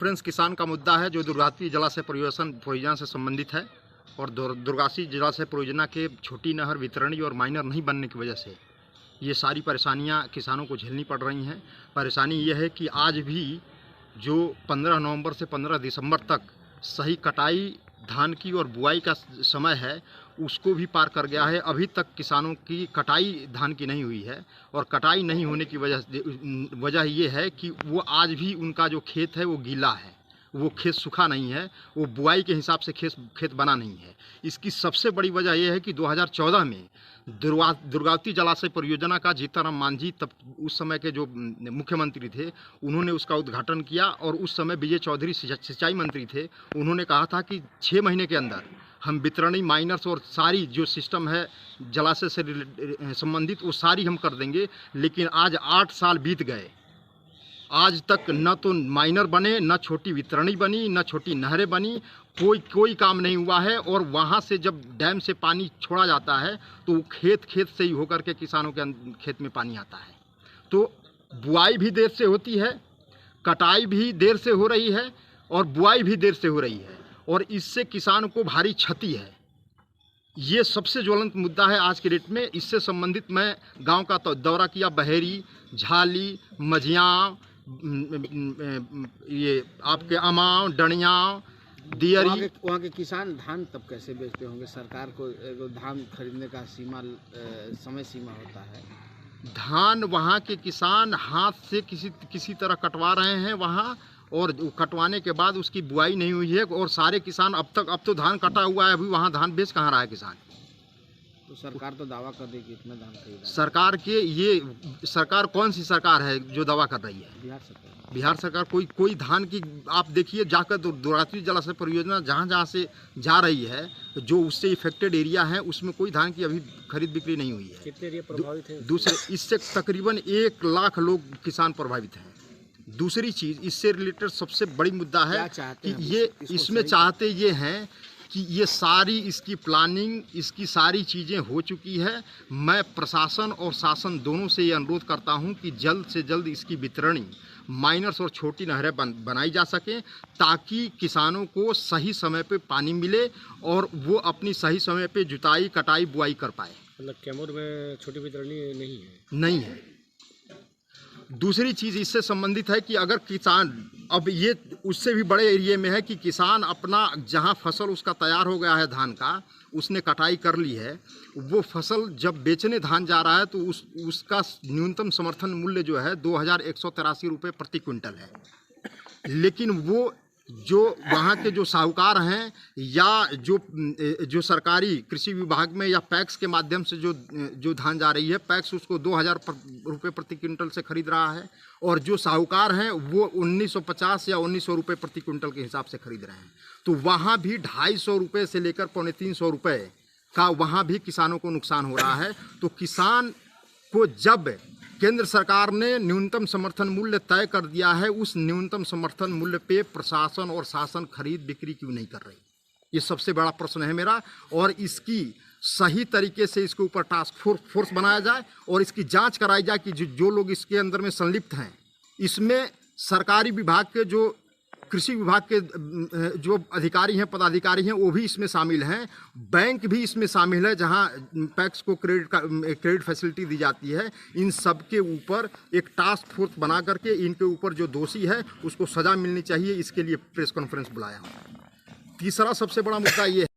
Friends, किसान का मुद्दा है जो दुर्गावती जलाशय परियोजना से संबंधित है और दुर्गावती जलाशय परियोजना के छोटी नहर वितरणी और माइनर नहीं बनने की वजह से ये सारी परेशानियां किसानों को झेलनी पड़ रही हैं। परेशानी ये है कि आज भी जो 15 नवंबर से 15 दिसंबर तक सही कटाई धान की और बुआई का समय है उसको भी पार कर गया है। अभी तक किसानों की कटाई धान की नहीं हुई है और कटाई नहीं होने की वजह ये है कि वो आज भी उनका जो खेत है वो गीला है, वो खेत सूखा नहीं है, वो बुआई के हिसाब से खेत बना नहीं है। इसकी सबसे बड़ी वजह यह है कि 2014 में दुर्गावती जलाशय परियोजना का जीतनराम मांझी, तब उस समय के जो मुख्यमंत्री थे, उन्होंने उसका उद्घाटन किया और उस समय विजय चौधरी सिंचाई मंत्री थे। उन्होंने कहा था कि 6 महीने के अंदर हम वितरणी, माइनर्स और सारी जो सिस्टम है जलाशय से संबंधित वो सारी हम कर देंगे। लेकिन आज 8 साल बीत गए, आज तक न तो माइनर बने, न छोटी वितरणी बनी, न छोटी नहरें बनी, कोई काम नहीं हुआ है। और वहाँ से जब डैम से पानी छोड़ा जाता है तो वो खेत से ही होकर के किसानों के खेत में पानी आता है। तो बुआई भी देर से होती है, कटाई भी देर से हो रही है और बुआई भी देर से हो रही है और इससे किसान को भारी क्षति है। ये सबसे ज्वलंत मुद्दा है आज के डेट में। इससे संबंधित मैं गांव का दौरा किया, बहेरी, झाली, मझियाँ, ये आपके अमाव, डणियाँ, दियरी। वहाँ के किसान धान तब कैसे बेचते होंगे? सरकार को धान खरीदने का समय सीमा होता है। धान वहाँ के किसान हाथ से किसी तरह कटवा रहे हैं वहाँ, और कटवाने के बाद उसकी बुआई नहीं हुई है और सारे किसान अब तो धान कटा हुआ है, अभी वहाँ धान बेच कहाँ रहा है किसान? तो सरकार तो दावा कर देगी इतना धान खरीदा। सरकार कौन सी सरकार है जो दावा कर रही है? बिहार सरकार कोई धान की आप देखिए जाकर दुर्गावती जलाशय परियोजना जहाँ से जा रही है, जो उससे इफेक्टेड एरिया है उसमें कोई धान की अभी खरीद बिक्री नहीं हुई है। कितने एरिया प्रभावित है? दूसरे इससे तकरीबन 1 लाख लोग किसान प्रभावित हैं। दूसरी चीज़, इससे रिलेटेड सबसे बड़ी मुद्दा है कि ये इसमें चाहते ये हैं कि ये सारी इसकी प्लानिंग, इसकी सारी चीज़ें हो चुकी है। मैं प्रशासन और शासन दोनों से ये अनुरोध करता हूं कि जल्द से जल्द इसकी वितरणी, माइनर्स और छोटी नहरें बनाई जा सकें ताकि किसानों को सही समय पे पानी मिले और वो अपनी सही समय पे जुताई, कटाई, बुआई कर पाए। मतलब कैमूर में छोटी वितरणी नहीं है। दूसरी चीज़ इससे संबंधित है कि अगर किसान, अब ये उससे भी बड़े एरिया में है कि किसान अपना जहाँ फसल उसका तैयार हो गया है धान का, उसने कटाई कर ली है, वो फसल जब बेचने धान जा रहा है तो उसका न्यूनतम समर्थन मूल्य जो है 2183 रुपये प्रति क्विंटल है। लेकिन वो जो वहाँ के जो साहूकार हैं या जो सरकारी कृषि विभाग में या पैक्स के माध्यम से जो धान जा रही है, पैक्स उसको 2000 रुपये प्रति क्विंटल से खरीद रहा है और जो साहूकार हैं वो 1950 या 1900 रुपये प्रति क्विंटल के हिसाब से खरीद रहे हैं। तो वहाँ भी 250 रुपये से लेकर 350 रुपये का वहाँ भी किसानों को नुकसान हो रहा है। तो किसान को जब केंद्र सरकार ने न्यूनतम समर्थन मूल्य तय कर दिया है, उस न्यूनतम समर्थन मूल्य पे प्रशासन और शासन खरीद बिक्री क्यों नहीं कर रही? ये सबसे बड़ा प्रश्न है मेरा। और इसकी सही तरीके से इसके ऊपर टास्क फोर्स बनाया जाए और इसकी जांच कराई जाए कि जो लोग इसके अंदर में संलिप्त हैं, इसमें सरकारी विभाग के जो कृषि विभाग के जो अधिकारी हैं, पदाधिकारी हैं, वो भी इसमें शामिल हैं। बैंक भी इसमें शामिल है जहां पैक्स को क्रेडिट फैसिलिटी दी जाती है। इन सब के ऊपर एक टास्क फोर्स बना करके इनके ऊपर जो दोषी है उसको सज़ा मिलनी चाहिए। इसके लिए प्रेस कॉन्फ्रेंस बुलाया हूँ। तीसरा सबसे बड़ा मुद्दा ये है